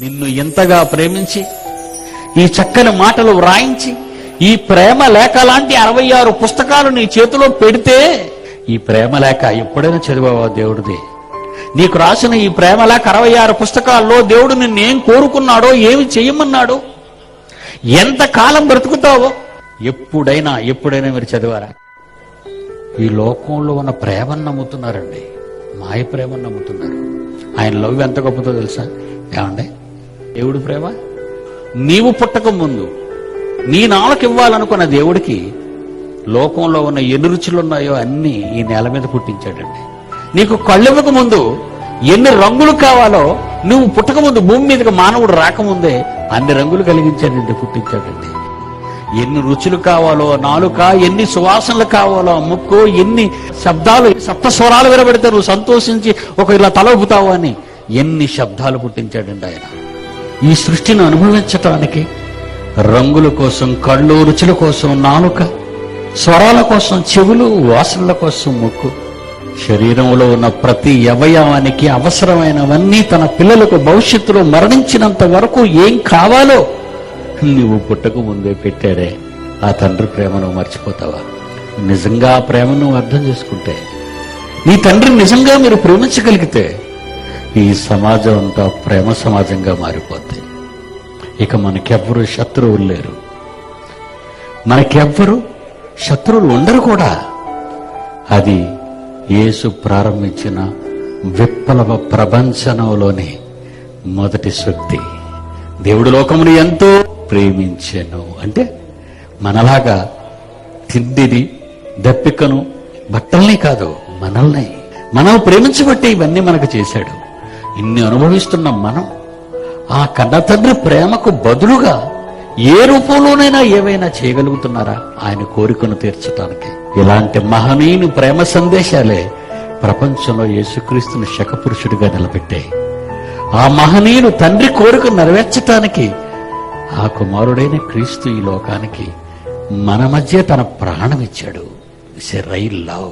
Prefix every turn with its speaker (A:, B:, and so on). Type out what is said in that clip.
A: నిన్ను ఎంతగా ప్రేమించి ఈ చక్కని మాటలు వ్రాయించి ఈ ప్రేమ లేఖ లాంటి 66 పుస్తకాలు నీ చేతిలో పెడితే ఈ ప్రేమ లేఖ ఎప్పుడైనా చదివావా దేవుడిది? నీకు రాసిన ఈ ప్రేమ లేఖ 66 పుస్తకాల్లో దేవుడు నిన్నేం కోరుకున్నాడో, ఏమి చెయ్యమన్నాడో, ఎంత కాలం బ్రతుకుతావో ఎప్పుడైనా మీరు చదివారా? ఈ లోకంలో ఉన్న ప్రేమను నమ్ముతున్నారండి, మాయ ప్రేమను నమ్ముతున్నారు. ఆయన లవ్ ఎంత గొప్పతో తెలుసా? ఏమండి, దేవుడి ప్రేమ నీవు పుట్టక ముందు నీ నాలుక ఇవ్వాలనుకున్న దేవుడికి లోకంలో ఉన్న ఎన్ని రుచులున్నాయో అన్ని ఈ నేల మీద పుట్టించాడండి. నీకు కళ్ళివ్వక ముందు ఎన్ని రంగులు కావాలో నువ్వు పుట్టక ముందు భూమి మీదకి మానవుడు రాకముందే అన్ని రంగులు కలిగించాడండి, పుట్టించాడండి. ఎన్ని రుచులు కావాలో నాలుక, ఎన్ని సువాసనలు కావాలో ముక్కు, ఎన్ని శబ్దాలు, సప్త స్వరాలు వినబడితే నువ్వు సంతోషించి ఒక ఇలా తలవుతావు అని ఎన్ని శబ్దాలు పుట్టించాడండి ఆయన. ఈ సృష్టిని అనుభవించటానికి రంగుల కోసం కళ్ళు, రుచుల కోసం నాలుక, స్వరాల కోసం చెవులు, వాసనల కోసం ముక్కు, శరీరంలో ఉన్న ప్రతి అవయవానికి అవసరమైనవన్నీ తన పిల్లలకు భవిష్యత్తులో మరణించినంత వరకు ఏం కావాలో నువ్వు పుట్టక ముందే పెట్టాడే. ఆ తండ్రి ప్రేమను మర్చిపోతావా? నిజంగా ఆ ప్రేమను అర్థం చేసుకుంటే, నీ తండ్రిని నిజంగా మీరు ప్రేమించగలిగితే ఈ సమాజం అంతా ప్రేమ సమాజంగా మారిపోద్ది. ఇక మనకెవ్వరూ శత్రువులు లేరు, మనకెవ్వరూ శత్రువులు ఉండరు కూడా. అది యేసు ప్రారంభించిన విప్లవ ప్రపంచంలోని మొదటి శక్తి. దేవుడు లోకమును ఎంతో ప్రేమించెను అంటే మనలాగా తిండిని, దప్పికను, బట్టల్ని కాదు, మనల్ని. మనం ప్రేమించబట్టి ఇవన్నీ మనకు చేశాడు. ఇన్ని అనుభవిస్తున్న మనం ఆ కన్న తండ్రి ప్రేమకు బదులుగా ఏ రూపంలోనైనా ఏవైనా చేయగలుగుతున్నారా ఆయన కోరికను తీర్చడానికి? ఇలాంటి మహనీయుని ప్రేమ సందేశాలే ప్రపంచంలో యేసుక్రీస్తుని శకపురుషుడిగా నిలబెట్టాయి. ఆ మహనీయుడు తండ్రి కోరిక నెరవేర్చటానికి ఆ కుమారుడైన క్రీస్తు ఈ లోకానికి మన మధ్య తన ప్రాణం ఇచ్చాడు. It's a real love.